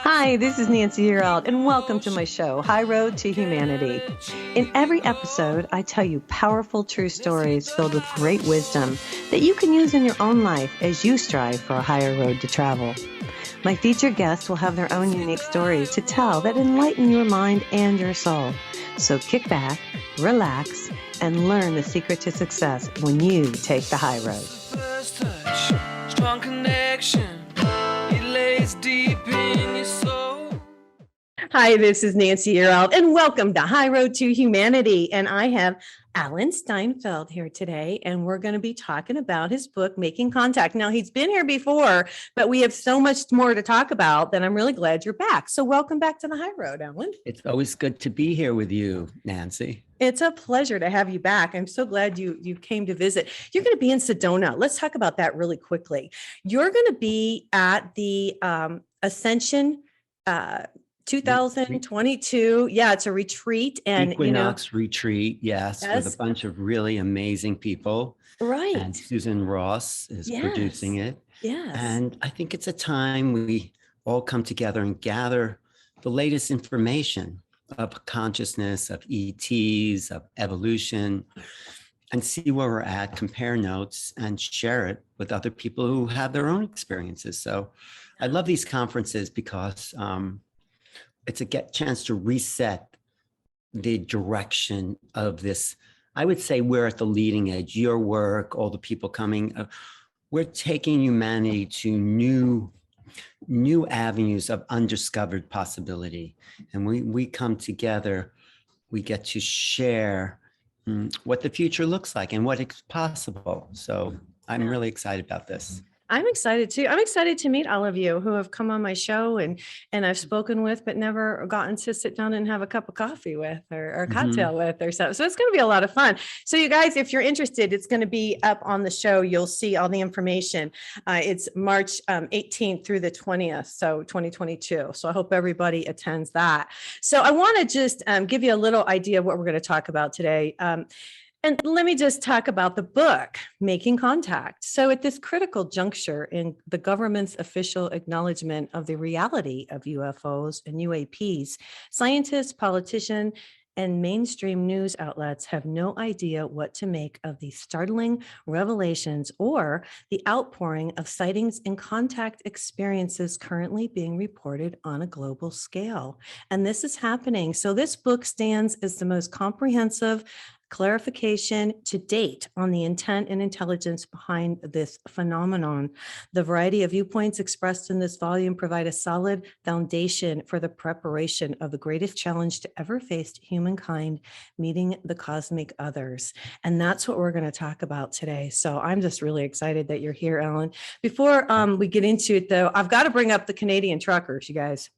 Hi, this is Nancy Yearout, and welcome to my show, High Road to Humanity. In every episode, I tell you powerful true stories filled with great wisdom that you can use in your own life as you strive for a higher road to travel. My featured guests will have their own unique stories to tell that enlighten your mind and your soul. So kick back, relax, and learn the secret to success when you take the high road. First touch, strong connection, it lays deep in your soul. Hi, this is Nancy Yearout, and welcome to High Road to Humanity. And I have Alan Steinfeld here today, and we're going to be talking about his book, Making Contact. Now, he's been here before, but we have so much more to talk about that I'm really glad you're back. So welcome back to the High Road, Alan. It's always good to be here with you, Nancy. It's a pleasure to have you back. I'm so glad you came to visit. You're going to be in Sedona. Let's talk about that really quickly. You're going to be at the Ascension 2022. Yeah, it's a retreat and Equinox retreat, yes, with a bunch of really amazing people. Right. And Susan Ross is producing it. Yes. And I think it's a time we all come together and gather the latest information of consciousness, of ETs, of evolution, and see where we're at, compare notes, and share it with other people who have their own experiences. So I love these conferences because it's a chance to reset the direction of this. I would say we're at the leading edge. Your work, all the people coming, we're taking humanity to new avenues of undiscovered possibility. And we come together, we get to share what the future looks like and what is possible. So I'm really excited about this. I'm excited too. I'm excited to meet all of you who have come on my show and I've spoken with, but never gotten to sit down and have a cup of coffee with or a cocktail with or something. So it's going to be a lot of fun. So you guys, if you're interested, it's going to be up on the show. You'll see all the information. It's March 18th through the 20th. So 2022. So I hope everybody attends that. So I want to just give you a little idea of what we're going to talk about today. And let me just talk about the book, Making Contact. So at this critical juncture in the government's official acknowledgement of the reality of UFOs and UAPs, scientists, politicians, and mainstream news outlets have no idea what to make of the startling revelations or the outpouring of sightings and contact experiences currently being reported on a global scale. And this is happening. So this book stands as the most comprehensive clarification to date on the intent and intelligence behind this phenomenon. The variety of viewpoints expressed in this volume provide a solid foundation for the preparation of the greatest challenge to ever face humankind, meeting the cosmic others. And that's what we're going to talk about today. So I'm just really excited that you're here, Alan. Before we get into it, though, I've got to bring up the Canadian truckers, you guys.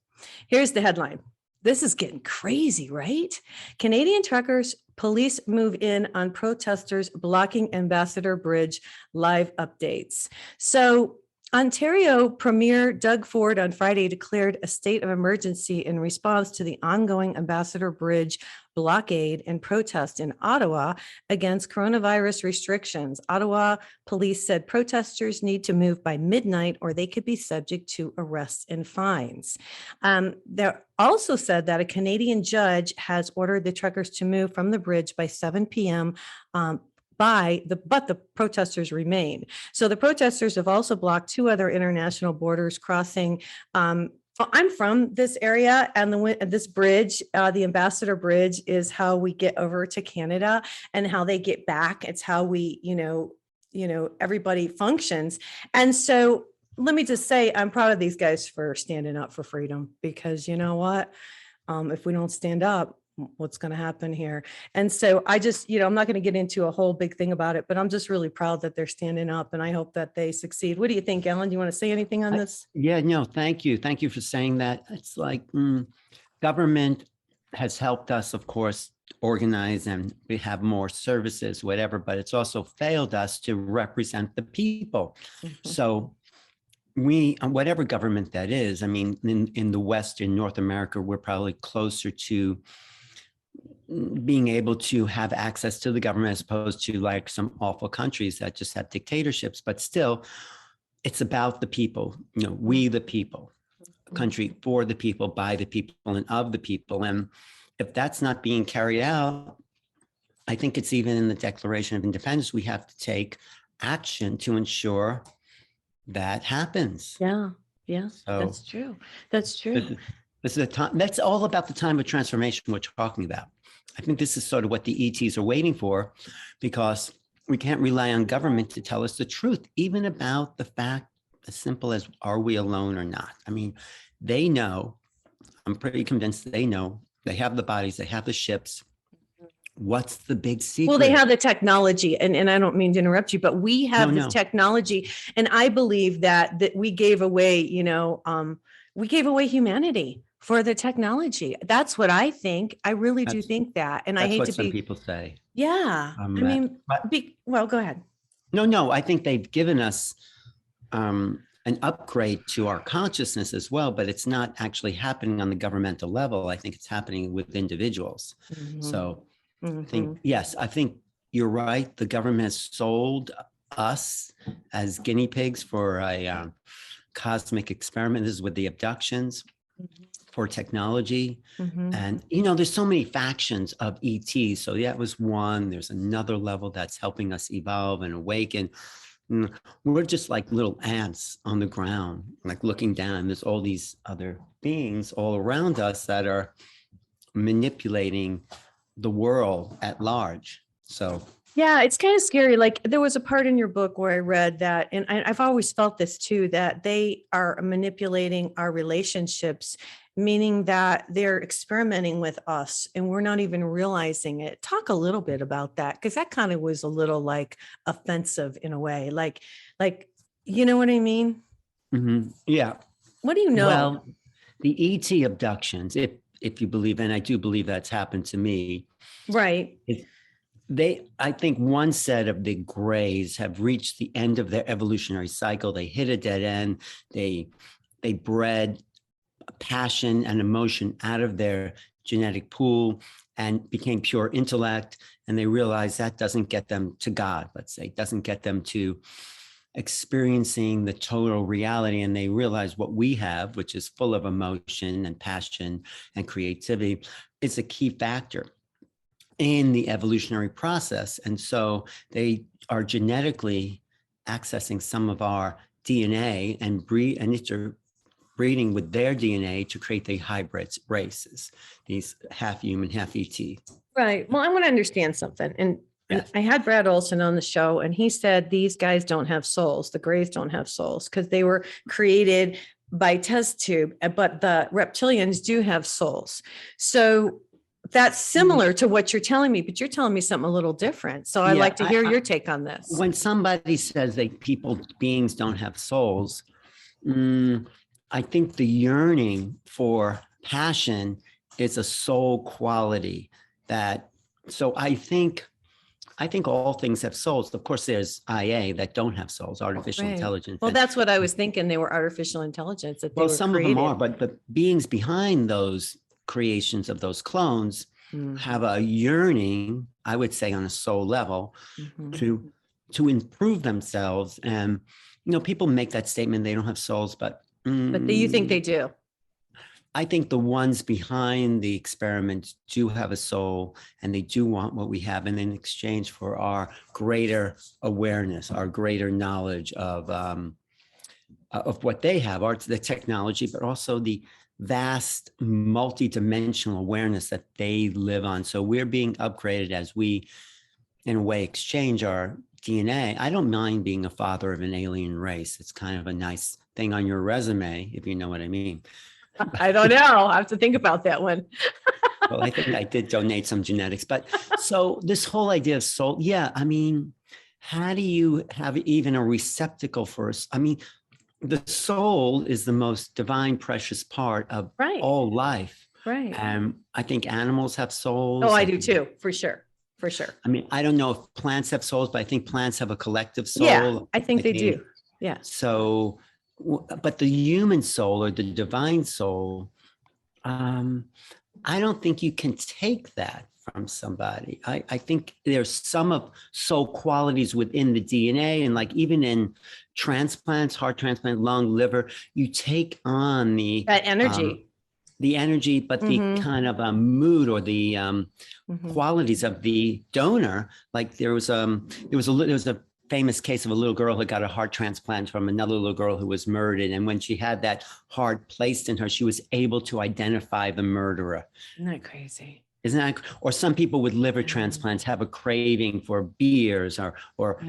Here's the headline. This is getting crazy, right? Canadian truckers, police move in on protesters blocking Ambassador Bridge, live updates. So Ontario Premier Doug Ford on Friday declared a state of emergency in response to the ongoing Ambassador Bridge blockade and protest in Ottawa against coronavirus restrictions. Ottawa police said protesters need to move by midnight or they could be subject to arrests and fines. They also said that a Canadian judge has ordered the truckers to move from the bridge by 7 p.m. But the protesters remain. So the protesters have also blocked two other international borders crossing. I'm from this area, and this bridge, the Ambassador Bridge, is how we get over to Canada and how they get back. It's how we, everybody functions. And so let me just say, I'm proud of these guys for standing up for freedom, because you know what? If we don't stand up, what's going to happen here? And so I just, I'm not going to get into a whole big thing about it, but I'm just really proud that they're standing up, and I hope that they succeed. What do you think, Alan? Do you want to say anything on this? Yeah, no, thank you. Thank you for saying that. It's like government has helped us, of course, organize, and we have more services, whatever, but it's also failed us to represent the people. So whatever government that is, I mean, in the West, in North America, we're probably closer to being able to have access to the government as opposed to like some awful countries that just have dictatorships. But still, it's about the people, we the people. country for the people, by the people, and of the people. And if that's not being carried out, I think it's even in the Declaration of Independence, we have to take action to ensure that happens. Yeah. Yeah. So That's true. That's true. this is a time, that's all about the time of transformation we're talking about. I think this is sort of what the ETs are waiting for, because we can't rely on government to tell us the truth, even about the fact as simple as, are we alone or not? I mean, they know, I'm pretty convinced they know, they have the bodies, they have the ships. What's the big secret? Well, they have the technology, and I don't mean to interrupt you, but we have this technology, and I believe that we gave away, we gave away humanity for the technology. That's what I think. I really do think that, and I hate to be. Some people say. Yeah, I mean, well, go ahead. No, I think they've given us an upgrade to our consciousness as well, but it's not actually happening on the governmental level. I think it's happening with individuals. Mm-hmm. So. I think, yes, I think you're right. The government has sold us as guinea pigs for a cosmic experiment. This is with the abductions for technology. And, there's so many factions of ETs. So that was one. There's another level that's helping us evolve and awaken. We're just like little ants on the ground, like looking down. There's all these other beings all around us that are manipulating the world at large. So yeah, it's kind of scary. Like, there was a part in your book where I read that, and I've always felt this too, that they are manipulating our relationships, meaning that they're experimenting with us and we're not even realizing it. Talk a little bit about that, because that kind of was a little like offensive in a way, like you know what I mean? Yeah. What do you know? Well, the ET abductions, if you believe, and I do believe that's happened to me. Right. I think one set of the grays have reached the end of their evolutionary cycle. They hit a dead end. They bred passion and emotion out of their genetic pool and became pure intellect. And they realized that doesn't get them to God, let's say, doesn't get them to experiencing the total reality. And they realize what we have, which is full of emotion and passion and creativity, is a key factor in the evolutionary process. And so they are genetically accessing some of our DNA and interbreeding with their DNA to create the hybrid races, these half human, half ET. Right. Well, I want to understand something. And I had Brad Olson on the show, and he said these guys don't have souls. The grays don't have souls because they were created by test tube, but the reptilians do have souls. So that's similar to what you're telling me, but you're telling me something a little different. So I'd like to hear your take on this. When somebody says beings don't have souls, I think the yearning for passion is a soul quality so I think all things have souls. Of course, there's IA that don't have souls, artificial intelligence. Well, that's what I was thinking. They were artificial intelligence. That they were some created. of them are, but the beings behind those creations of those clones have a yearning, I would say, on a soul level to improve themselves. And, people make that statement, they don't have souls, but you think they do? I think the ones behind the experiment do have a soul, and they do want what we have. And in exchange for our greater awareness, our greater knowledge of what they have, the technology, but also the vast multidimensional awareness that they live on. So we're being upgraded as we, in a way, exchange our DNA. I don't mind being a father of an alien race. It's kind of a nice thing on your resume, if you know what I mean. I don't know. I have to think about that one. Well, I think I did donate some genetics. But so this whole idea of soul, I mean, how do you have even a receptacle for us? I mean, the soul is the most divine, precious part of all life. Right. I think animals have souls. Oh, I do too, for sure. For sure. I mean, I don't know if plants have souls, but I think plants have a collective soul. Yeah, I think they do. Yeah. So, but the human soul or the divine soul, I don't think you can take that from somebody. I think there's some of soul qualities within the DNA, and like even in transplants, heart transplant, lung, liver, you take on That energy. the energy, but the kind of a mood or the qualities of the donor. Like there was a famous case of a little girl who got a heart transplant from another little girl who was murdered. And when she had that heart placed in her, she was able to identify the murderer. Isn't that crazy? Isn't that, or some people with liver transplants have a craving for beers or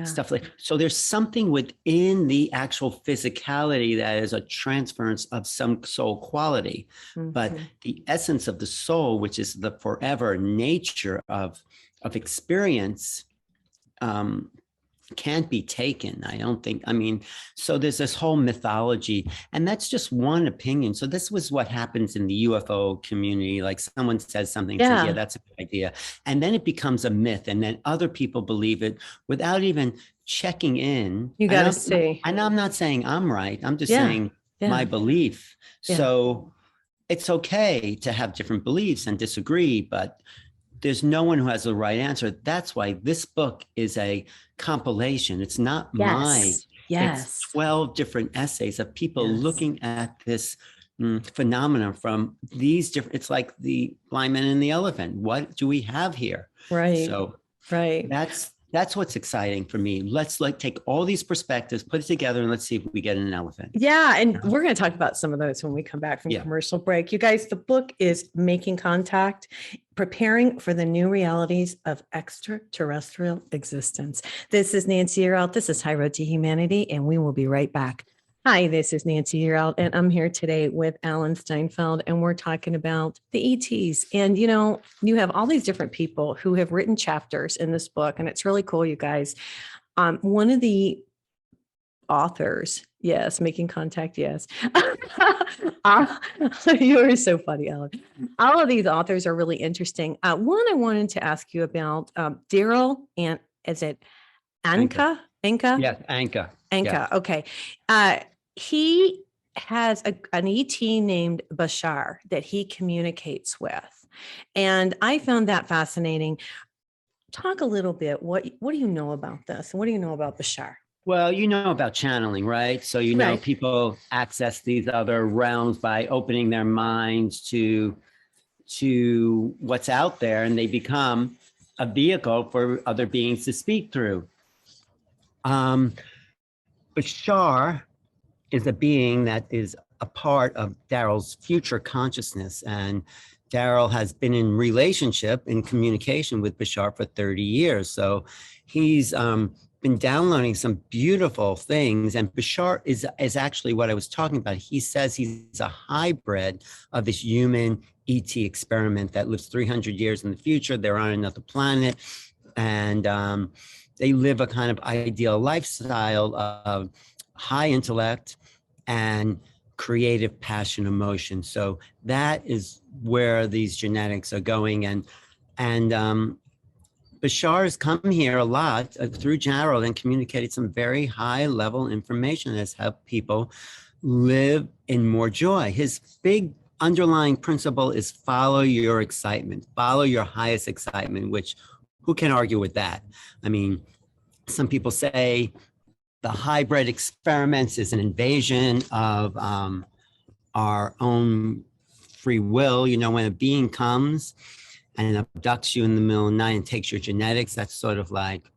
stuff like, so there's something within the actual physicality that is a transference of some soul quality, but the essence of the soul, which is the forever nature of experience, can't be taken. I don't think, I mean, so there's this whole mythology, and that's just one opinion. So this was what happens in the UFO community. Like someone says something, says, yeah, that's a good idea. And then it becomes a myth, and then other people believe it without even checking in. You got to see. And I'm not saying I'm right. I'm just saying my belief. So it's okay to have different beliefs and disagree, but there's no one who has the right answer. That's why this book is a compilation. It's not mine. It's 12 different essays of people looking at this phenomenon from these different, it's like the blind man and the elephant. What do we have here? Right. So that's what's exciting for me. Let's take all these perspectives, put it together, and let's see if we get an elephant. Yeah. And we're going to talk about some of those when we come back from commercial break. You guys, the book is Making Contact, Preparing for the New Realities of Extraterrestrial Existence. This is Nancy Yearout. This is High Road to Humanity, and we will be right back. Hi, this is Nancy Yearout, and I'm here today with Alan Steinfeld, and we're talking about the ETs. And, you know, you have all these different people who have written chapters in this book, and it's really cool, you guys. One of the authors, Making Contact, you are so funny, Alan. All of these authors are really interesting. One I wanted to ask you about, Daryl, and is it Anka? Yes, Anka. Yes. Okay. He has an ET named Bashar that he communicates with. And I found that fascinating. Talk a little bit. What do you know about this? What do you know about Bashar? Well, you know about channeling, right? So you know people access these other realms by opening their minds to what's out there, and they become a vehicle for other beings to speak through. Bashar is a being that is a part of Daryl's future consciousness, and Daryl has been in relationship, in communication with Bashar for 30 years. So he's been downloading some beautiful things, and Bashar is actually what I was talking about. He says he's a hybrid of this human ET experiment that lives 300 years in the future. They're on another planet, and they live a kind of ideal lifestyle of high intellect and creative passion, emotion. So that is where these genetics are going. And Bashar has come here a lot through Gerald and communicated some very high level information that's helped people live in more joy. His big underlying principle is follow your excitement, follow your highest excitement, which who can argue with that? I mean, some people say the hybrid experiments is an invasion of our own free will. You know, when a being comes and abducts you in the middle of the night and takes your genetics, that's sort of like,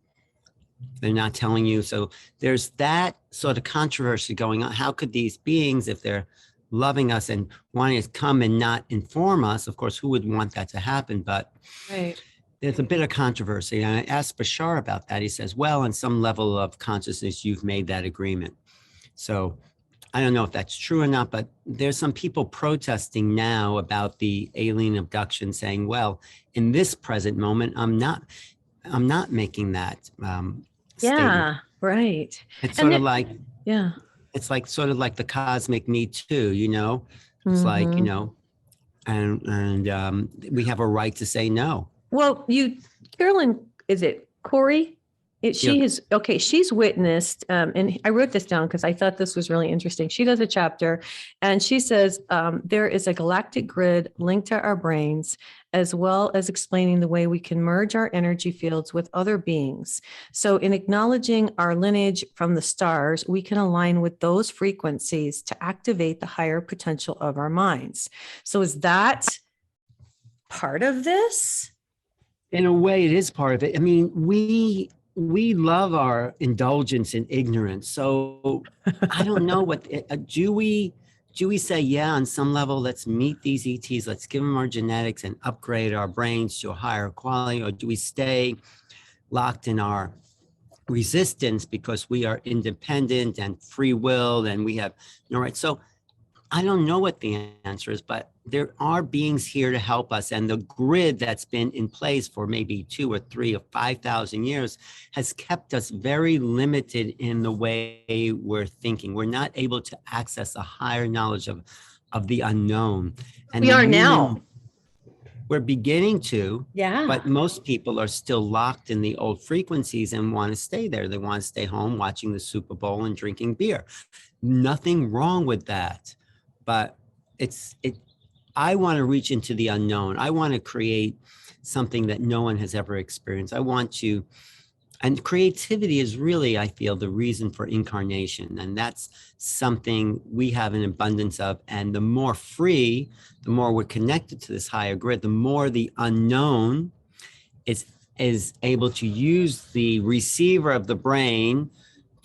they're not telling you. So there's that sort of controversy going on. How could these beings, if they're loving us and wanting to come and not inform us, of course, who would want that to happen? But there's a bit of controversy. And I asked Bashar about that. He says, well, on some level of consciousness, you've made that agreement. So I don't know if that's true or not, but there's some people protesting now about the alien abduction, saying, well, in this present moment, I'm not making that statement. Right. It's sort of like, it's like sort of like the cosmic Me Too, you know, it's like, you know, and we have a right to say no. Well, Carolyn, is it Corey? She's witnessed, and I wrote this down because I thought this was really interesting. She does a chapter and she says there is a galactic grid linked to our brains, as well as explaining the way we can merge our energy fields with other beings. So in acknowledging our lineage from the stars, we can align with those frequencies to activate the higher potential of our minds. So is that part of this? In a way, it is part of it. I mean, we love our indulgence in ignorance. So I don't know do we say, yeah, on some level, let's meet these ETs, let's give them our genetics and upgrade our brains to a higher quality, or do we stay locked in our resistance because we are independent and free willed and we have no right? So I don't know what the answer is, but there are beings here to help us. And the grid that's been in place for maybe 2 or 3 or 5,000 years has kept us very limited in the way we're thinking. We're not able to access a higher knowledge of the unknown. And we are now. We're beginning to, yeah. But most people are still locked in the old frequencies and want to stay there. They want to stay home watching the Super Bowl and drinking beer. Nothing wrong with that. But I want to reach into the unknown. I want to create something that no one has ever experienced. And creativity is really, I feel, the reason for incarnation. And that's something we have an abundance of. And the more free, the more we're connected to this higher grid, the more the unknown is able to use the receiver of the brain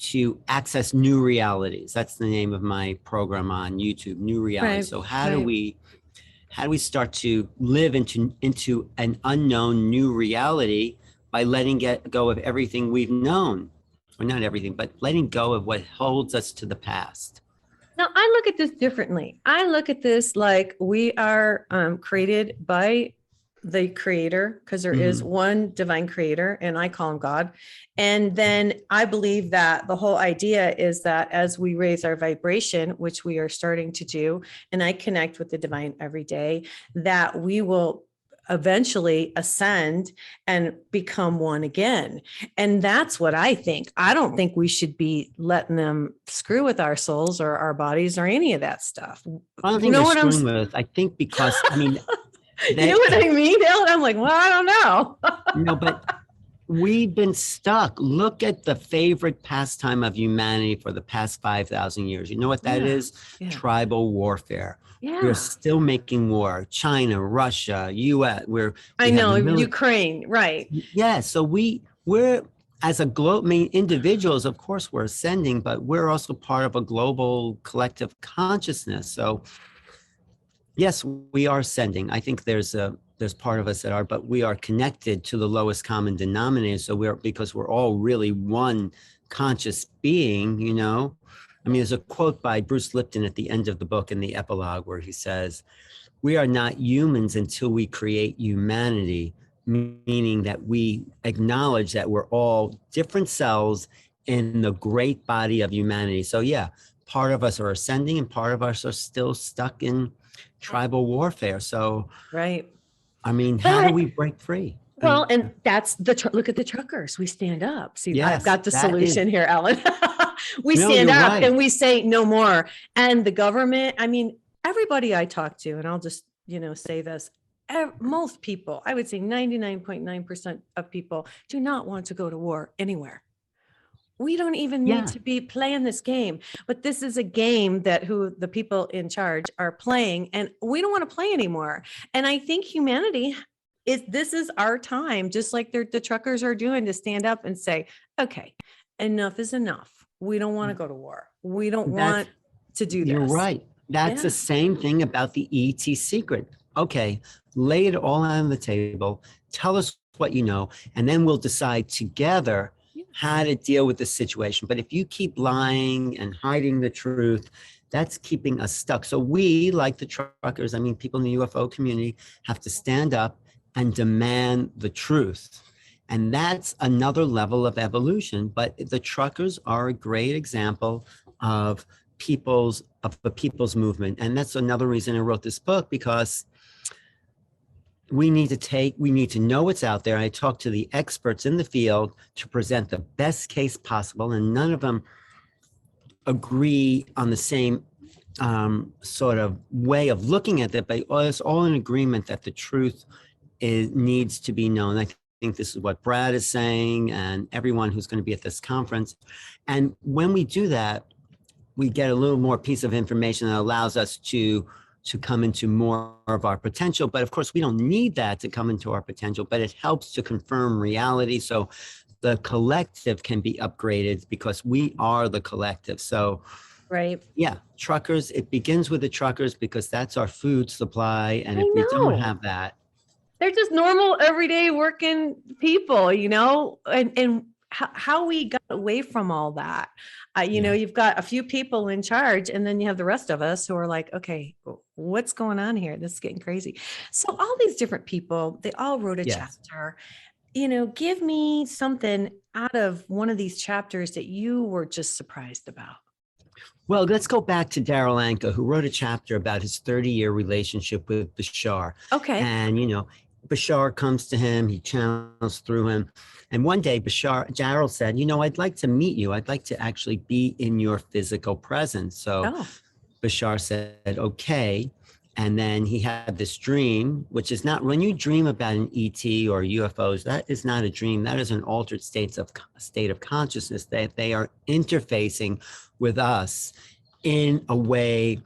to access new realities. That's the name of my program on YouTube, New Realities. Right, so how do we start to live into an unknown new reality by letting go of everything we've known, or not everything, but letting go of what holds us to the past? Now, I look at this differently. I look at this like we are created by the creator, because there is one divine creator, and I call him God. And then I believe that the whole idea is that as we raise our vibration, which we are starting to do, and I connect with the divine every day, that we will eventually ascend and become one again. And that's what I think. I don't think we should be letting them screw with our souls or our bodies or any of that stuff. I don't think they're screwing with. I think because, I mean, you know what I mean, Ellen? I'm like, well, I don't know. No, but we've been stuck. Look at the favorite pastime of humanity for the past 5,000 years. You know what that is? Yeah. Tribal warfare. Yeah. We're still making war. China, Russia, US. I know, Ukraine, right. Yeah, so we're as a globe, I mean, individuals, of course, we're ascending, but we're also part of a global collective consciousness. So yes, we are ascending. I think there's part of us that are, but we are connected to the lowest common denominator. So because we're all really one conscious being, you know. I mean, there's a quote by Bruce Lipton at the end of the book in the epilogue where he says, "We are not humans until we create humanity," meaning that we acknowledge that we're all different cells in the great body of humanity. So yeah, part of us are ascending and part of us are still stuck in tribal warfare. So, right. I mean, how do we break free? Well, and that's look at the truckers. We stand up. See, yes, I've got the solution here, Alan. We stand up and we say no more. And the government, I mean, everybody I talk to, and I'll just, say this, most people, I would say 99.9% of people do not want to go to war anywhere. We don't even need to be playing this game, but this is a game that the people in charge are playing, and we don't want to play anymore. And I think humanity this is our time, just like the truckers are doing, to stand up and say, okay, enough is enough. We don't want to go to war. We don't want to do this. You're right. That's the same thing about the ET secret. Okay, lay it all on the table. Tell us what you know, and then we'll decide together how to deal with the situation. But if you keep lying and hiding the truth, that's keeping us stuck. So we, like the truckers, I mean, people in the UFO community, have to stand up and demand the truth. And that's another level of evolution. But the truckers are a great example of the people's movement. And that's another reason I wrote this book, because we need to know what's out there. I talk to the experts in the field to present the best case possible, and none of them agree on the same sort of way of looking at it, but it's all in agreement that the truth needs to be known. I think this is what Brad is saying, and everyone who's going to be at this conference. And when we do that, we get a little more piece of information that allows us to come into more of our potential. But of course, we don't need that to come into our potential, but it helps to confirm reality. So the collective can be upgraded because we are the collective. So, right. Yeah, truckers, it begins with the truckers because that's our food supply. And I if we don't know. have that, They're just normal, everyday working people, and how we got away from all that. You've got a few people in charge, and then you have the rest of us who are like, okay, what's going on here? This is getting crazy. So all these different people, they all wrote a chapter. Give me something out of one of these chapters that you were just surprised about. Well, let's go back to Daryl Anka, who wrote a chapter about his 30-year relationship with Bashar. Okay. And, Bashar comes to him, he channels through him. And one day, Daryl said, I'd like to meet you. I'd like to actually be in your physical presence. So Bashar said, okay. And then he had this dream, which is not, when you dream about an ET or UFOs, that is not a dream. That is an altered state of consciousness that they are interfacing with us in a way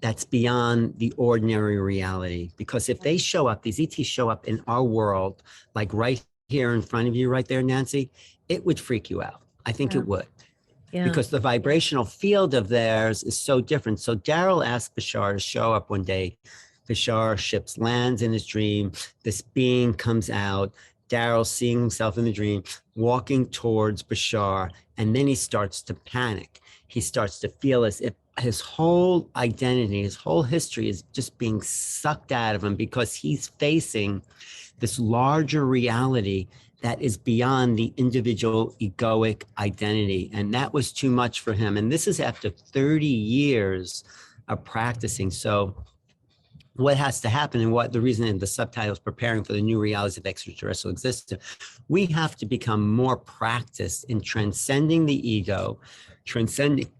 that's beyond the ordinary reality. Because if they show up, these ETs show up in our world, like right here in front of you, right there, Nancy, it would freak you out. I think it would. Yeah. Because the vibrational field of theirs is so different. So Daryl asked Bashar to show up one day. Bashar ships lands in his dream. This being comes out. Daryl seeing himself in the dream, walking towards Bashar, and then he starts to panic. He starts to feel as if his whole identity, his whole history is just being sucked out of him because he's facing this larger reality that is beyond the individual egoic identity. And that was too much for him. And this is after 30 years of practicing. So what has to happen, and what the reason in the subtitle is preparing for the new realities of extraterrestrial existence, we have to become more practiced in transcending the ego, transcending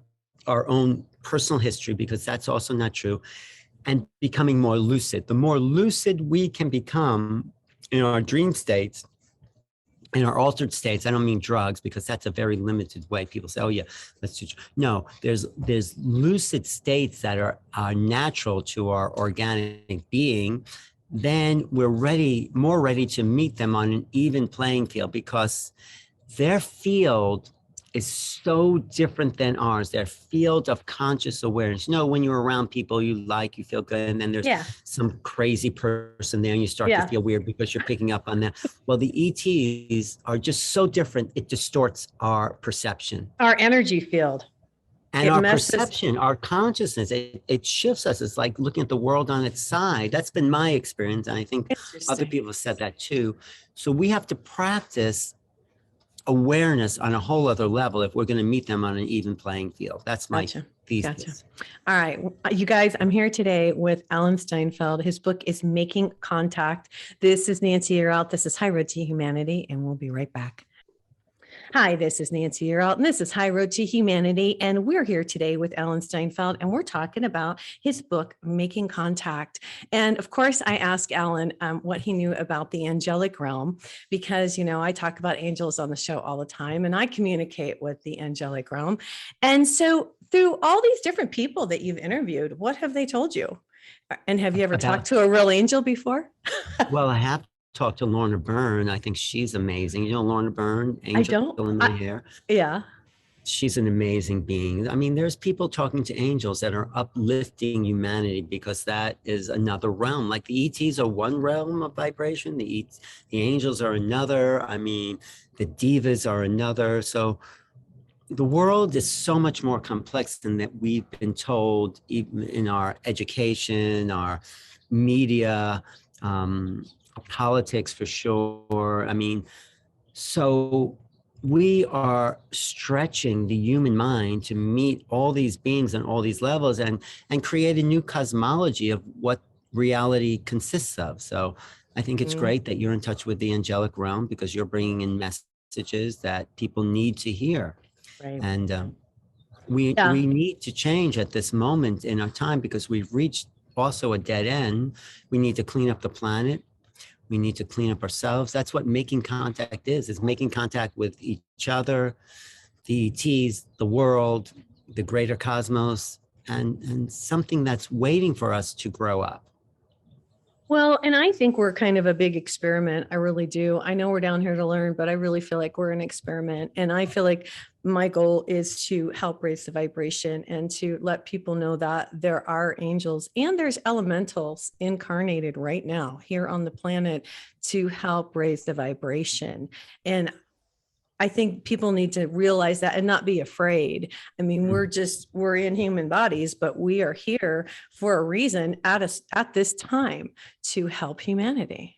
our own personal history, because that's also not true, and becoming more lucid. The more lucid we can become in our dream states, in our altered states, I don't mean drugs, because that's a very limited way. People say, oh yeah, let's do. No, there's lucid states that are natural to our organic being. Then we're more ready to meet them on an even playing field, because their field is so different than ours. Their field of conscious awareness. When you're around people you feel good, and then there's some crazy person there and you start to feel weird because you're picking up on that. Well, the ETs are just so different, it distorts our perception. Our energy field. And our perception, our consciousness, it shifts us. It's like looking at the world on its side. That's been my experience. And I think other people have said that too. So we have to practice awareness on a whole other level if we're going to meet them on an even playing field. That's my thesis. Gotcha. All right, you guys, I'm here today with Alan Steinfeld. His book is Making Contact. This is Nancy Yearout. This is High Road to Humanity, and we'll be right back. Hi, this is Nancy Yearout, and this is High Road to Humanity, and we're here today with Alan Steinfeld, and we're talking about his book, Making Contact. And of course, I asked Alan what he knew about the angelic realm, because, I talk about angels on the show all the time, and I communicate with the angelic realm. And so through all these different people that you've interviewed, what have they told you? And have you ever talked to a real angel before? Well, I have talked to Lorna Byrne. I think she's amazing. Lorna Byrne, angel in my hair. Yeah. She's an amazing being. I mean, there's people talking to angels that are uplifting humanity, because that is another realm. Like the ETs are one realm of vibration. The angels are another. I mean, the divas are another. So the world is so much more complex than that we've been told, even in our education, our media, politics for sure. I mean, so we are stretching the human mind to meet all these beings on all these levels and create a new cosmology of what reality consists of. So I think it's great that you're in touch with the angelic realm because you're bringing in messages that people need to hear. Right. And we need to change at this moment in our time because we've reached also a dead end. We need to clean up the planet. We need to clean up ourselves. That's what making contact is making contact with each other, the ETs, the world, the greater cosmos, and something that's waiting for us to grow up. Well, and I think we're kind of a big experiment. I really do. I know we're down here to learn, but I really feel like we're an experiment. And I feel like my goal is to help raise the vibration and to let people know that there are angels and there's elementals incarnated right now here on the planet to help raise the vibration. And I think people need to realize that and not be afraid. I mean, we're in human bodies, but we are here for a reason at this time to help humanity.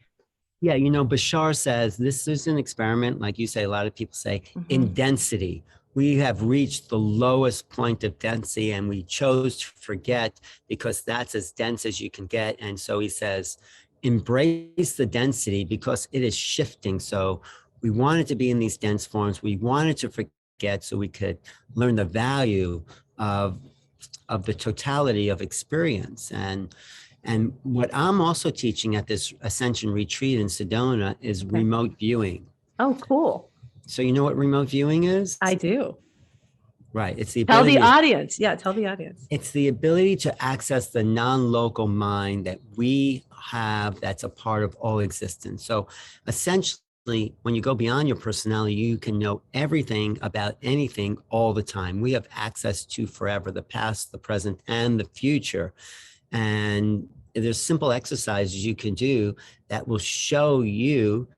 Yeah, you know, Bashar says this is an experiment, like you say, a lot of people say, in density. We have reached the lowest point of density and we chose to forget because that's as dense as you can get. And so he says, embrace the density because it is shifting. So we wanted to be in these dense forms. We wanted to forget so we could learn the value of the totality of experience. And what I'm also teaching at this Ascension retreat in Sedona is remote viewing. Oh, cool. So you know what remote viewing is? I do. Right. It's the Tell ability. the audience. Yeah, tell the audience. It's the ability to access the non-local mind that we have that's a part of all existence. So essentially, when you go beyond your personality, you can know everything about anything all the time. We have access to forever, the past, the present, and the future. And there's simple exercises you can do that will show you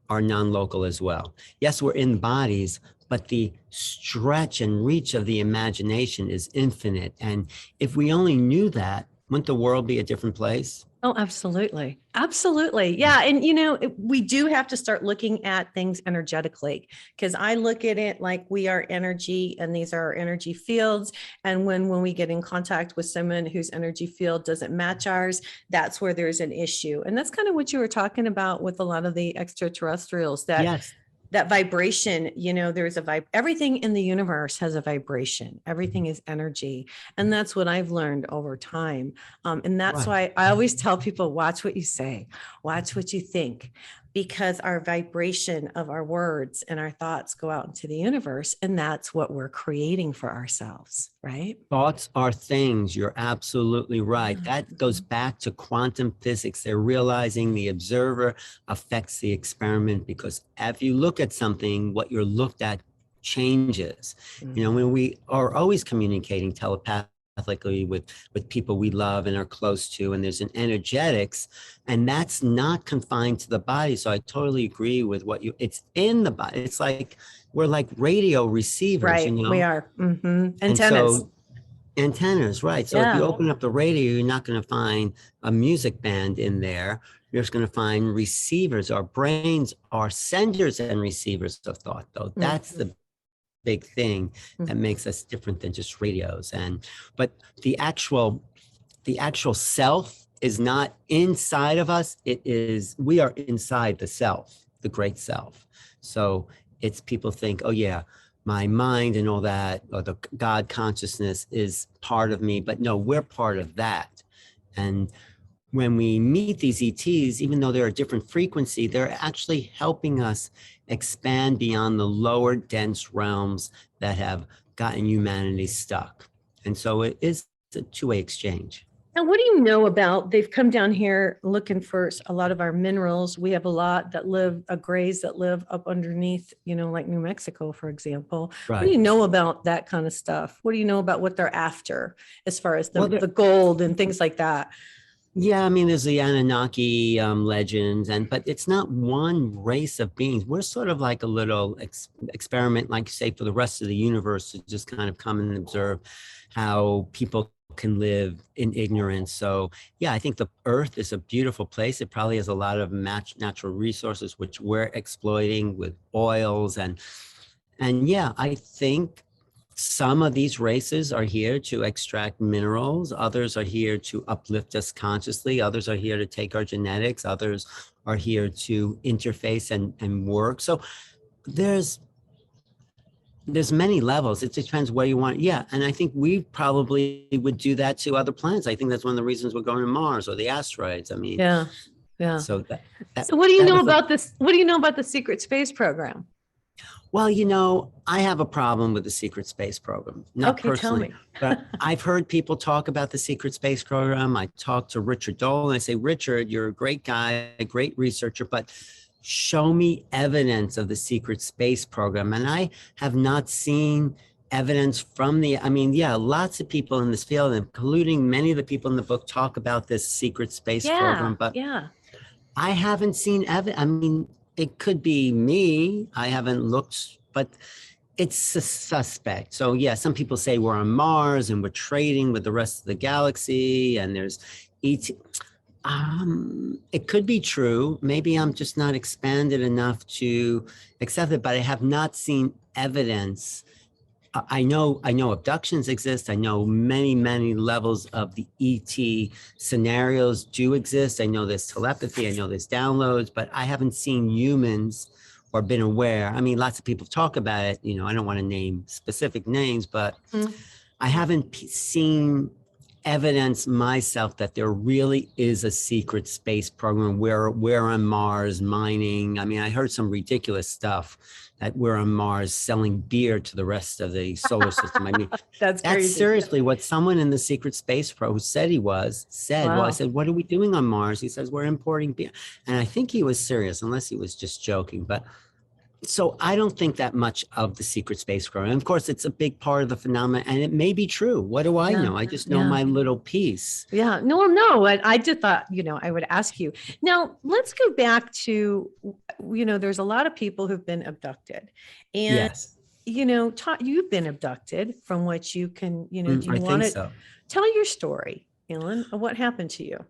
are non-local as well. Yes, we're in bodies, but the stretch and reach of the imagination is infinite. And if we only knew that, wouldn't the world be a different place? Oh, absolutely. Absolutely. Yeah. And, you know, we do have to start looking at things energetically because I look at it like we are energy and these are our energy fields. And when we get in contact with someone whose energy field doesn't match ours, that's where there's an issue. And that's kind of what you were talking about with a lot of the extraterrestrials that Yes. That vibration, you know, there's everything in the universe has a vibration. Everything is energy. And that's what I've learned over time. And that's why I always tell people, watch what you say, watch what you think, because our vibration of our words and our thoughts go out into the universe. And that's what we're creating for ourselves, right? Thoughts are things. You're absolutely right. That goes back to quantum physics. They're realizing the observer affects the experiment because if you look at something, what you're looked at changes. You know, when we are always communicating telepathically with people we love and are close to, and there's an energetics, and that's not confined to the body. So I totally agree with it's in the body. It's like, we're like radio receivers, right? You know? We are. Antennas. And so, antennas, right. So if you open up the radio, you're not going to find a music band in there. You're just going to find receivers. Our brains are senders and receivers of thought, though. That's the big thing that makes us different than just radios. But the actual self is not inside of us. We are inside the self, the great self. So it's people think, oh yeah, my mind and all that, or the God consciousness is part of me, but no, we're part of that. And when we meet these ETs, even though they're a different frequency, they're actually helping us expand beyond the lower dense realms that have gotten humanity stuck. And so it is a two-way exchange. Now, what do you know about, they've come down here looking for a lot of our minerals. We have a lot that grays that live up underneath, you know, like New Mexico, for example. Right. What do you know about that kind of stuff? What do you know about what they're after as far as the gold and things like that? Yeah, I mean, there's the Anunnaki legends, but it's not one race of beings. We're sort of like a little experiment, like you say, for the rest of the universe to just kind of come and observe how people can live in ignorance. So yeah, I think the earth is a beautiful place. It probably has a lot of natural resources, which we're exploiting with oils. And yeah, I think some of these races are here to extract minerals. Others are here to uplift us consciously. Others are here to take our genetics. Others are here to interface and work. So there's many levels. It depends where you want. Yeah. And I think we probably would do that to other planets. I think that's one of the reasons we're going to Mars or the asteroids. I mean, Yeah. Yeah. so So what do you that know was about this? What do you know about the secret space program? well, you know, I have a problem with the secret space program. Not Okay, tell personally, me. but I've heard people talk about the secret space program. I talked to Richard Dole and I say, Richard, you're a great guy, a great researcher, but show me evidence of the secret space program. And I have not seen evidence from I mean, yeah, lots of people in this field, including many of the people in the book, talk about this secret space program, but Yeah. I haven't seen evidence. I mean, it could be me. I haven't looked, but it's a suspect. So yeah, some people say we're on Mars and we're trading with the rest of the galaxy and there's ET. It could be true. Maybe I'm just not expanded enough to accept it, but I have not seen evidence. I know abductions exist. I know many levels of the ET scenarios do exist. I know there's telepathy. I know there's downloads, but I haven't seen humans or been aware. I mean, lots of people talk about it. You know, I don't want to name specific names, but I haven't seen evidence myself that there really is a secret space program where we're on Mars mining. I mean, I heard some ridiculous stuff that we're on Mars selling beer to the rest of the solar system. I mean, That's that's crazy. seriously what someone in the secret space pro who said he was said. Well, I Wow. said, what are we doing on Mars? He says, we're importing beer. And I think he was serious, unless he was just joking. But so I don't think that much of the secret space program. Of course, it's a big part of the phenomenon, and it may be true. What do I Yeah. know? I just know Yeah. my little piece. Yeah, no, I just thought, I would ask you. Now, let's go back to, there's a lot of people who've been abducted and, Yes, you've been abducted from which you can, do you I want think to so. tell your story, Ellen, of what happened to you?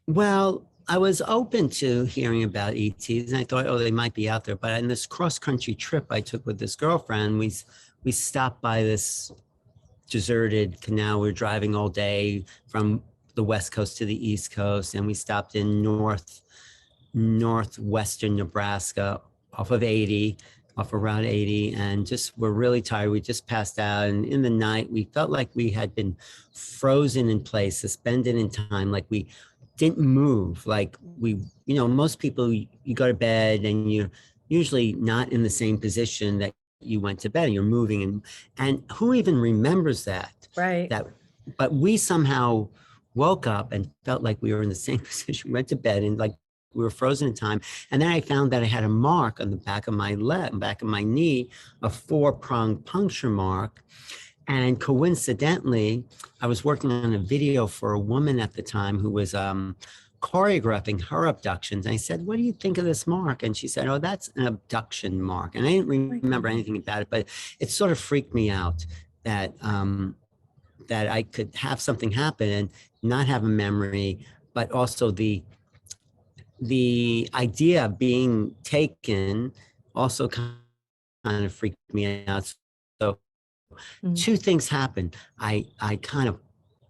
Well, I was open to hearing about ETs, and I thought, oh, they might be out there. But in this cross-country trip I took with this girlfriend, we stopped by this deserted canal. We were driving all day from the West Coast to the East Coast, and we stopped in northwestern Nebraska off of Route 80, and just were really tired. We just passed out, and in the night, we felt like we had been frozen in place, suspended in time, like we didn't move. Like most people, you go to bed and you're usually not in the same position that you went to bed, and you're moving, and who even remembers that? Right. But we somehow woke up and felt like we were in the same position. We went to bed and like we were frozen in time. And then I found that I had a mark on the back of my leg, back of my knee, a 4-pronged puncture mark. And coincidentally, I was working on a video for a woman at the time who was choreographing her abductions. And I said, what do you think of this mark? And she said, oh, that's an abduction mark. And I didn't remember anything about it, but it sort of freaked me out that that I could have something happen and not have a memory, but also the idea of being taken also kind of freaked me out. So two things happened. I kind of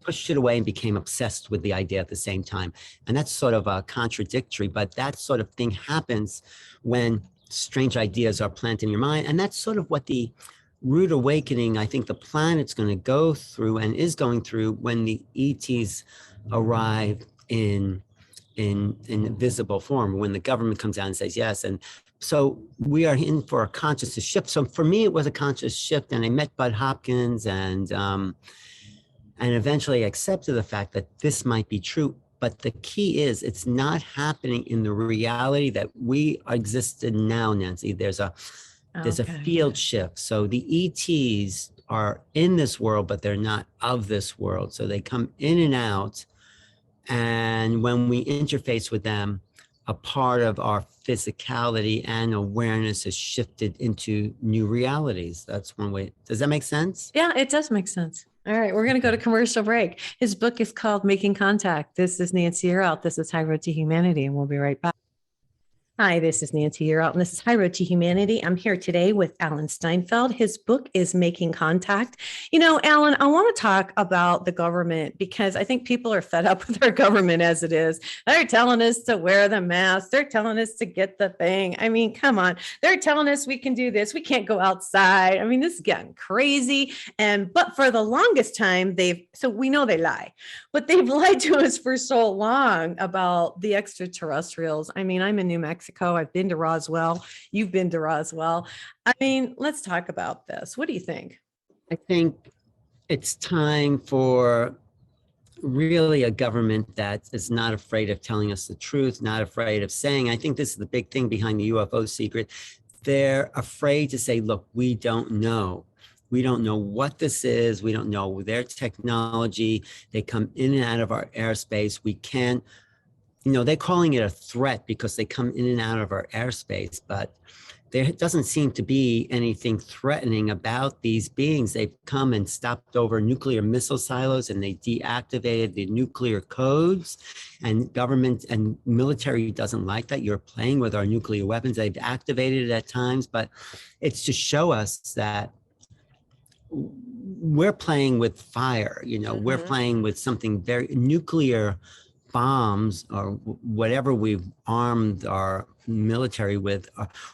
pushed it away and became obsessed with the idea at the same time. And that's sort of contradictory, but that sort of thing happens when strange ideas are planted in your mind. And that's sort of what the rude awakening, I think the planet's going to go through and is going through when the ETs arrive in visible form, when the government comes out and says yes. And so we are in for a consciousness shift. So for me, it was a conscious shift, and I met Bud Hopkins, and eventually accepted the fact that this might be true. But the key is, it's not happening in the reality that we exist in now, Nancy. There's a field shift. So the ETs are in this world, but they're not of this world. So they come in and out. And when we interface with them, a part of our physicality and awareness is shifted into new realities. That's one way. Does that make sense? Yeah, it does make sense. All right, we're going to go to commercial break. His book is called Making Contact. This is Nancy Earl. This is High Road to Humanity, and we'll be right back. Hi, this is Nancy Yearout, and this is High Road to Humanity. I'm here today with Alan Steinfeld. His book is Making Contact. You know, Alan, I want to talk about the government because I think people are fed up with our government as it is. They're telling us to wear the mask. They're telling us to get the thing. I mean, come on. They're telling us we can do this. We can't go outside. I mean, this is getting crazy. But for the longest time, so we know they lie, but they've lied to us for so long about the extraterrestrials. I mean, I'm in New Mexico. I've been to Roswell. You've been to Roswell. I mean, let's talk about this. What do you think? I think it's time for really a government that is not afraid of telling us the truth, not afraid of saying, I think this is the big thing behind the UFO secret. They're afraid to say, look, we don't know. We don't know what this is. We don't know their technology. They come in and out of our airspace. We can't, they're calling it a threat because they come in and out of our airspace, but there doesn't seem to be anything threatening about these beings. They've come and stopped over nuclear missile silos, and they deactivated the nuclear codes, and government and military doesn't like that. You're playing with our nuclear weapons. They've activated it at times, but it's to show us that we're playing with fire. We're playing with something very nuclear bombs or whatever we've armed our military with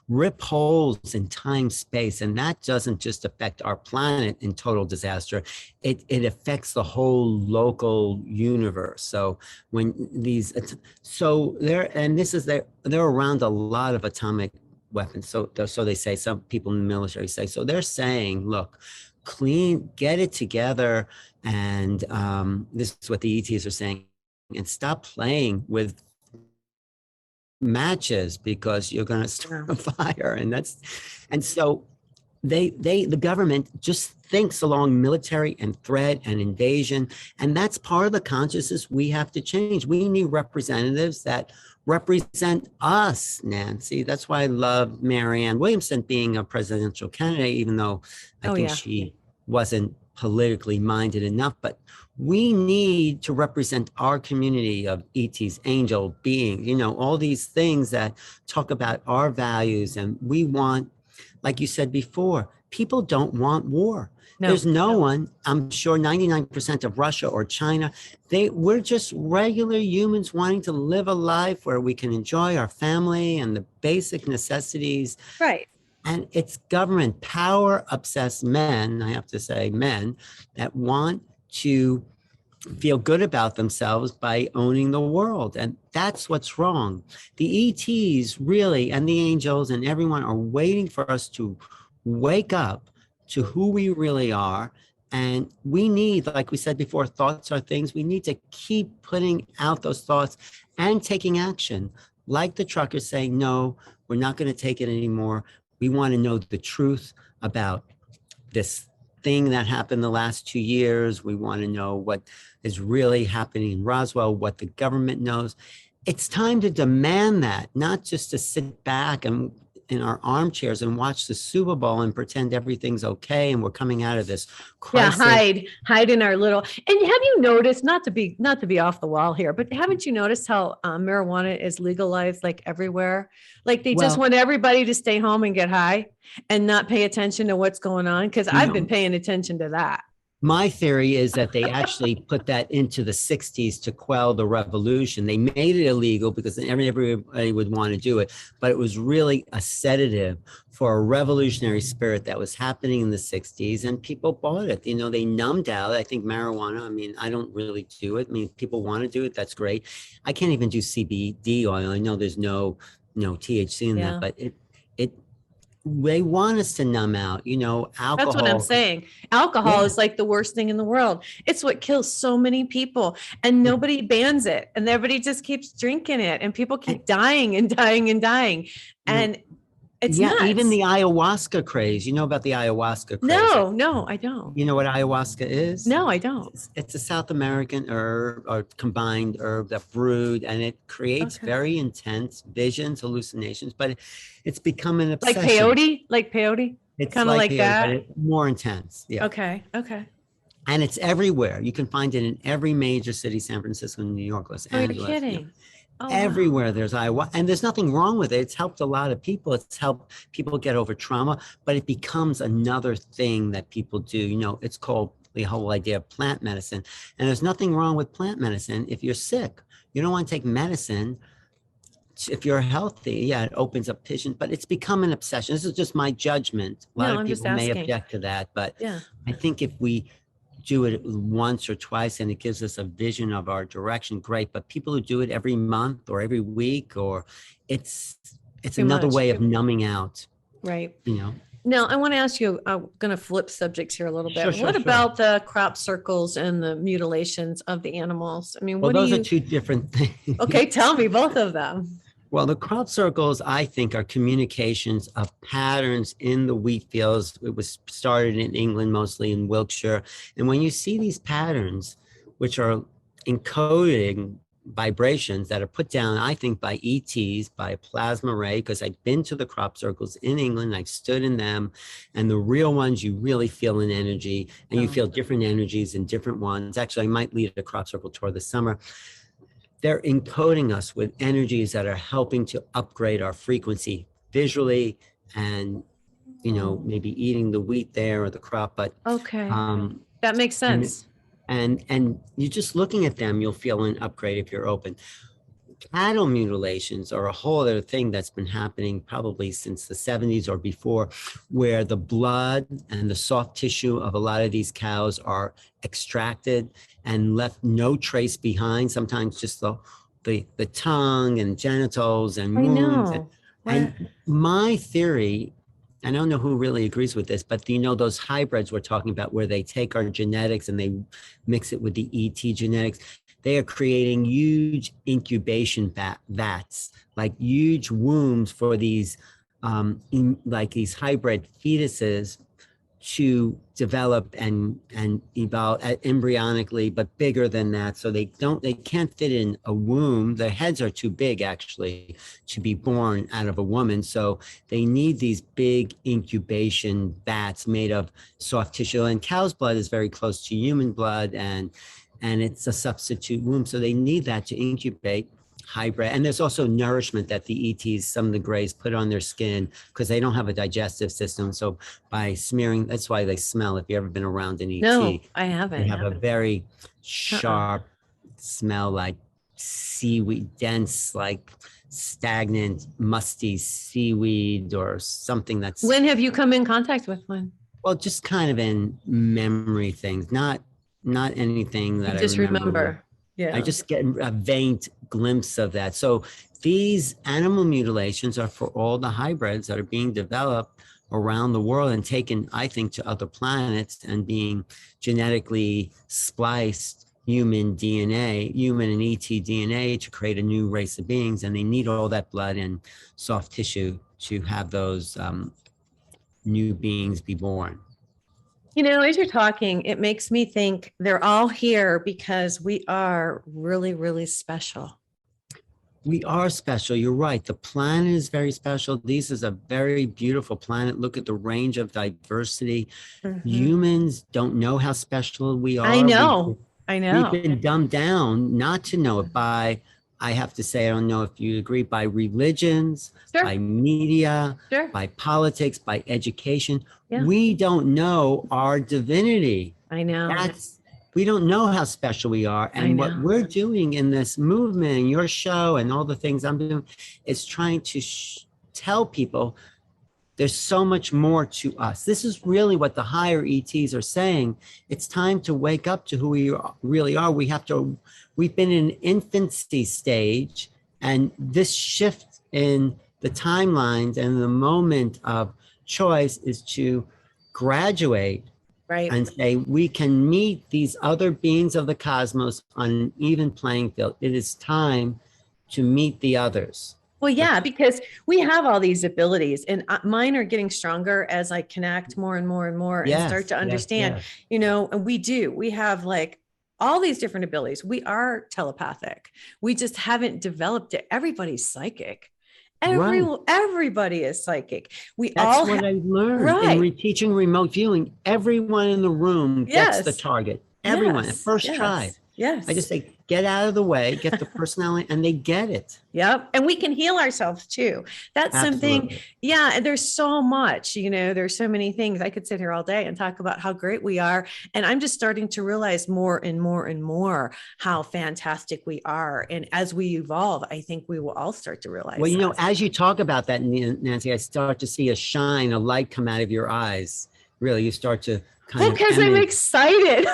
rip holes in time space, and that doesn't just affect our planet in total disaster. It affects the whole local universe. So when they're around a lot of atomic weapons. So they say, some people in the military say, so they're saying, look, get it together, and this is what the ETs are saying, and stop playing with matches because you're going to start a fire. And so the government just thinks along military and threat and invasion. And that's part of the consciousness we have to change. We need representatives that represent us, Nancy. That's why I love Marianne Williamson being a presidential candidate, even though I think she wasn't politically minded enough. But we need to represent our community of ETs, angel beings, all these things that talk about our values. And we want, like you said before, people don't want war. There's no one, I'm sure 99% of Russia or China, we're just regular humans wanting to live a life where we can enjoy our family and the basic necessities. Right. And it's government power obsessed men, I have to say men, that want to feel good about themselves by owning the world. And that's what's wrong. The ETs really, and the angels and everyone are waiting for us to wake up to who we really are. And we need, like we said before, thoughts are things. We need to keep putting out those thoughts and taking action. Like the truckers saying, no, we're not going to take it anymore. We want to know the truth about this thing that happened the last 2 years. We want to know what is really happening in Roswell, what the government knows. It's time to demand that, not just to sit back and in our armchairs and watch the Super Bowl and pretend everything's okay and we're coming out of this crisis. Yeah, hide in our little. And have you noticed, not to be just the wall here, but haven't you noticed how marijuana is legalized like everywhere? Like they just want everybody to stay home and get high and not pay attention to what's going on. Because I've been paying attention to that. My theory is that they actually put that into the 60s to quell the revolution. They made it illegal because everybody would want to do it, but it was really a sedative for a revolutionary spirit that was happening in the 60s, and people bought it. They numbed out. I think marijuana, I don't really do it. People want to do it. That's great. I can't even do CBD oil. I know there's no THC in that, but they want us to numb out, alcohol. That's what I'm saying. Alcohol is like the worst thing in the world. It's what kills so many people, and nobody bans it, and everybody just keeps drinking it, and people keep dying and dying and dying. And it's nuts. Even the ayahuasca craze. You know about the ayahuasca craze? No, I don't. You know what ayahuasca is? No, I don't. It's a South American herb or combined herb that brewed, and it creates very intense visions, hallucinations, but it's become an obsession. Like peyote? It's kind of like peyote, that? but it's more intense. Yeah. Okay. And it's everywhere. You can find it in every major city, San Francisco, New York, Los Angeles. You're kidding. Oh, wow. Everywhere there's ayahuasca, and there's nothing wrong with it. It's helped a lot of people. It's helped people get over trauma, but it becomes another thing that people do. You know, it's called the whole idea of plant medicine. And there's nothing wrong with plant medicine. If you're sick, you don't want to take medicine. If you're healthy, yeah, it opens up vision, but it's become an obsession. This is just my judgment. A lot No, of I'm just people may asking. object to that, but Yeah. I think if we do it once or twice and it gives us a vision of our direction, great. But people who do it every month or every week, or it's Too another much. way of numbing out, Right. you know. Now, I want to ask you, I'm going to flip subjects here a little bit. Sure, What sure. about the crop circles and the mutilations of the animals? I mean, Well, what do those you? are two different things. Okay, tell me both of them. Well, the crop circles, I think, are communications of patterns in the wheat fields. It was started in England, mostly in Wiltshire. And when you see these patterns, which are encoding vibrations that are put down, I think, by ETs, by a plasma ray, because I've been to the crop circles in England, I've stood in them, and the real ones, you really feel an energy, and you Oh. feel different energies in different ones. Actually, I might lead a crop circle tour this summer. They're encoding us with energies that are helping to upgrade our frequency visually, and, you know, maybe eating the wheat there or the crop, but Okay. um, That makes sense. and you just looking at them, you'll feel an upgrade if you're open. Cattle mutilations are a whole other thing that's been happening probably since the 70s or before, where the blood and the soft tissue of a lot of these cows are extracted and left no trace behind. Sometimes just the tongue and genitals and I wounds. know. And my theory, I don't know who really agrees with this, but you know, those hybrids we're talking about where they take our genetics and they mix it with the ET genetics, they are creating huge incubation vats, like huge wombs for these, like these hybrid fetuses to develop and evolve embryonically, but bigger than that. So they can't fit in a womb. Their heads are too big actually to be born out of a woman. So they need these big incubation vats made of soft tissue, and cow's blood is very close to human blood, and it's a substitute womb. So they need that to incubate hybrid. And there's also nourishment that the ETs, some of the grays, put on their skin because they don't have a digestive system. So by smearing, that's why they smell. If you've ever been around an ET, No, I haven't. they have a very sharp smell, like seaweed, dense, like stagnant, musty seaweed or something that's. When have you come in contact with one? Well, just kind of in memory things, not anything that You just I remember. Yeah. I just get a faint glimpse of that. So these animal mutilations are for all the hybrids that are being developed around the world and taken, I think, to other planets and being genetically spliced human DNA, human and ET DNA, to create a new race of beings. And they need all that blood and soft tissue to have those new beings be born. You know, as you're talking, it makes me think they're all here because we are really, really special. We are special. You're right. The planet is very special. This is a very beautiful planet. Look at the range of diversity. Mm-hmm. Humans don't know how special we are. I know. We've been dumbed down not to know it by, I have to say, I don't know if you agree, by religions, Sure. by media, Sure. by politics, by education. Yeah. We don't know our divinity. I know. We don't know how special we are. And what we're doing in this movement, and your show and all the things I'm doing, is trying to tell people there's so much more to us. This is really what the higher ETs are saying. It's time to wake up to who we really are. We've been in infancy stage, and this shift in the timelines and the moment of choice is to graduate. Right. And say we can meet these other beings of the cosmos on an even playing field. It is time to meet the others. Well, yeah, because we have all these abilities, and mine are getting stronger as I connect more and more and more and start to understand, you know, and we have like all these different abilities. We are telepathic. We just haven't developed it. Everybody's psychic. Everybody is psychic. That's what I learned in teaching remote viewing. Everyone in the room gets the target. Everyone at first try. Yes. I just say, get out of the way, get the personality, and they get it. Yep. And we can heal ourselves too. That's something. Absolutely. Yeah. And there's so much, there's so many things. I could sit here all day and talk about how great we are. And I'm just starting to realize more and more and more how fantastic we are. And as we evolve, I think we will all start to realize. Well, as you talk about that, Nancy, I start to see a light come out of your eyes. Really, you start to because I'm excited.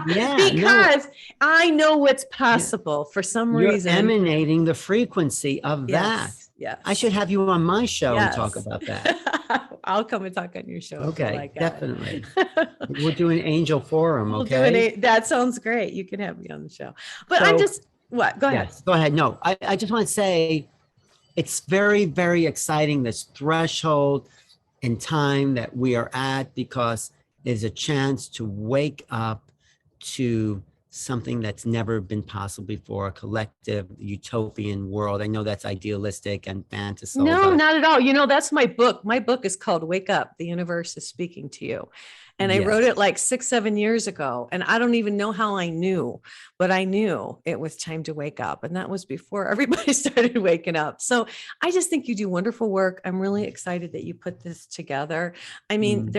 Yeah, because I know what's possible for some reason. You're emanating the frequency of that. Yes. I should have you on my show and talk about that. I'll come and talk on your show. Okay, definitely. We'll do an angel forum, that sounds great. You can have me on the show. But what? Go ahead. Yes, go ahead. No, I just want to say it's very, very exciting, this threshold in time that we are at, because it's a chance to wake up to something that's never been possible before, a collective utopian world. I know that's idealistic and fantasy. No, not at all. That's my book. My book is called Wake Up, The Universe is Speaking to You. And I wrote it like 6-7 years ago. And I don't even know how I knew, but I knew it was time to wake up. And that was before everybody started waking up. So I just think you do wonderful work. I'm really excited that you put this together. I mean,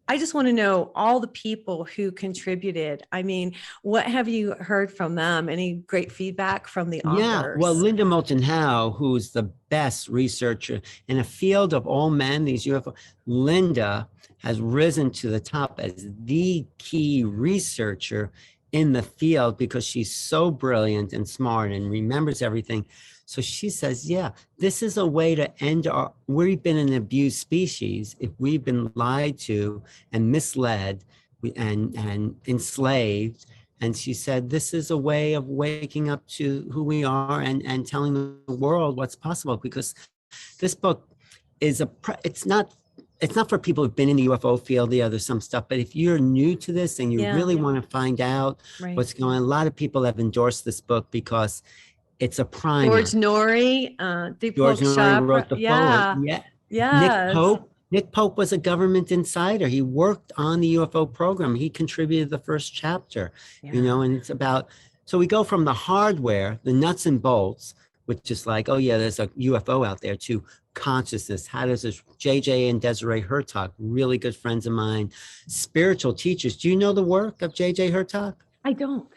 I just want to know all the people who contributed. I mean, what have you heard from them? Any great feedback from the authors? Yeah, well, Linda Moulton Howe, who's the best researcher in a field of all men, these UFO, Linda has risen to the top as the key researcher in the field because she's so brilliant and smart and remembers everything. So she says, yeah, this is a way to end we've been an abused species. If we've been lied to and misled and enslaved. And she said, this is a way of waking up to who we are and telling the world what's possible, because this book is it's not for people who've been in the UFO field. There's some stuff, but if you're new to this and you really want to find out what's going on, a lot of people have endorsed this book because it's a primer. George Norrie, George Norrie wrote the foreword. Yeah. Nick Pope was a government insider. He worked on the UFO program. He contributed the first chapter, and it's about, so we go from the hardware, the nuts and bolts, which is like, oh yeah, there's a UFO out there, to consciousness. How does this, JJ and Desiree Hurtak, really good friends of mine, spiritual teachers. Do you know the work of JJ Hurtak? I don't.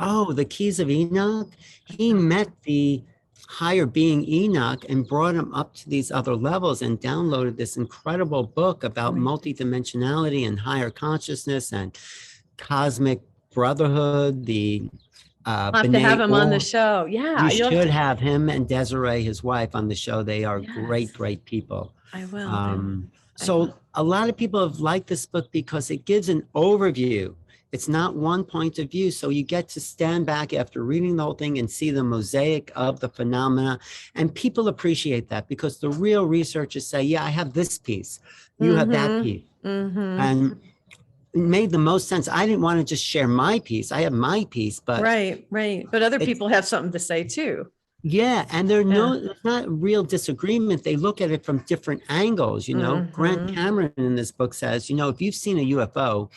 Oh, the Keys of Enoch. He met the higher being Enoch and brought him up to these other levels and downloaded this incredible book about multidimensionality and higher consciousness and cosmic brotherhood. I'll have to have him on the show. Yeah. You should have him and Desiree, his wife, on the show. They are great, great people. I will. So a lot of people have liked this book because it gives an overview. It's not one point of view. So you get to stand back after reading the whole thing and see the mosaic of the phenomena. And people appreciate that because the real researchers say, yeah, I have this piece. You have that piece. And it made the most sense. I didn't want to just share my piece. I have my piece, but right. But other people have something to say too. Yeah. And there's not real disagreement. They look at it from different angles. Grant Cameron in this book says, if you've seen a UFO,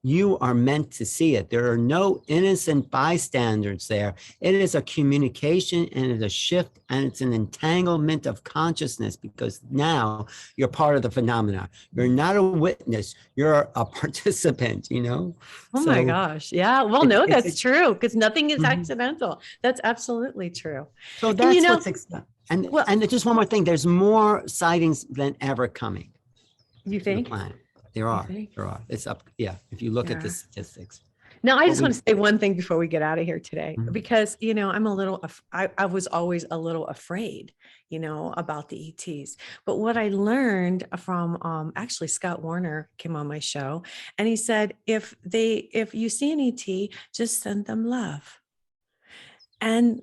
you are meant to see it. There are no innocent bystanders there. It is a communication and it's a shift and it's an entanglement of consciousness because now you're part of the phenomena. You're not a witness, you're a participant, Oh my gosh. Yeah. Well, no, that's true because nothing is accidental. That's absolutely true. So that's what's and just one more thing. There's more sightings than ever coming. You think? There are. It's up. Yeah. If you look at the statistics. Now, I just want to say one thing before we get out of here today, because, I'm I was always a little afraid, about the ETs. But what I learned from actually Scott Warner came on my show and he said, if you see an ET, just send them love. And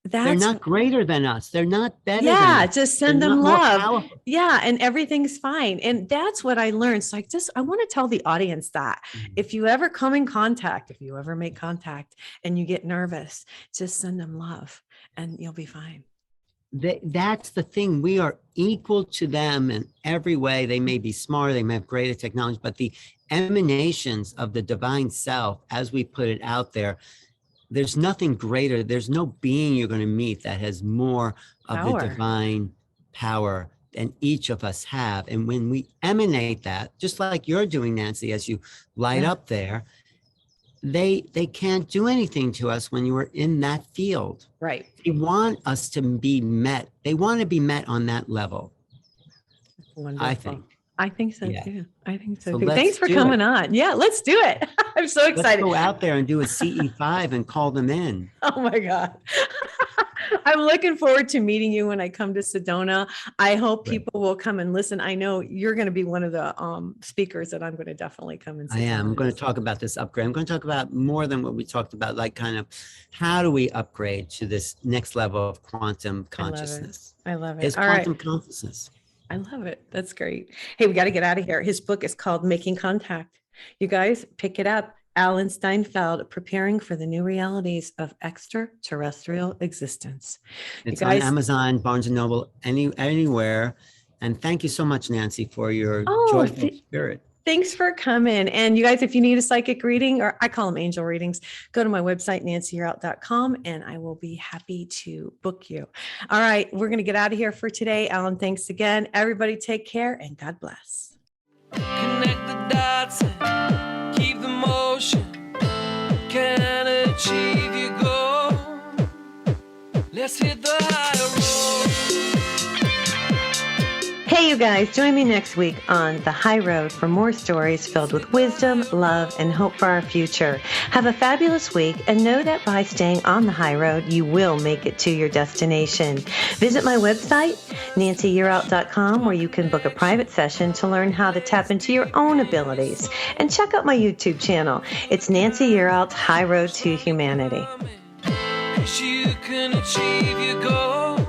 they're not greater than us. They're not better than us. Just send them love. Yeah, and everything's fine. And that's what I learned. So I want to tell the audience that if you ever come in contact, if you ever make contact and you get nervous, just send them love and you'll be fine. That's the thing. We are equal to them in every way. They may be smarter, they may have greater technology, but the emanations of the divine self, as we put it out there, there's nothing greater. There's no being you're going to meet that has more of Power. the divine power than each of us have. And when we emanate that, just like you're doing, Nancy, as you light Yeah. up there, they can't do anything to us when you are in that field. Right. They want us to be met. They want to be met on that level. Wonderful. I think. I think so Yeah. too. I think so So too. let's Thanks for do coming it. on. Yeah, let's do it. I'm so Let's excited. go out there and do a CE5 and call them in. Oh my God. I'm looking forward to meeting you when I come to Sedona. I hope Right. people will come and listen. I know you're going to be one of the speakers that I'm going to definitely come and I am. I'm going to talk about this upgrade. I'm going to talk about more than what we talked about, like kind of how do we upgrade to this next level of quantum consciousness? I love it. It's All right. quantum consciousness. I love it. That's great. Hey, we got to get out of here. His book is called Making Contact. You guys pick it up. Alan Steinfeld, Preparing for the New Realities of Extraterrestrial Existence. It's guys- on Amazon, Barnes & Noble, anywhere. And thank you so much, Nancy, for your Oh, joyful spirit. Thanks for coming. And you guys, if you need a psychic reading, or I call them angel readings, go to my website, nancyyearout.com, and I will be happy to book you. All right, we're going to get out of here for today. Alan, thanks again. Everybody take care and God bless. Connect the dots and keep the motion. Can achieve your goal. Let's hit the higher road. Hey, you guys, join me next week on The High Road for more stories filled with wisdom, love, and hope for our future. Have a fabulous week and know that by staying on the high road, you will make it to your destination. Visit my website, nancyyearout.com, where you can book a private session to learn how to tap into your own abilities. And check out my YouTube channel. It's Nancy Yearout's High Road to Humanity. You can achieve your goal.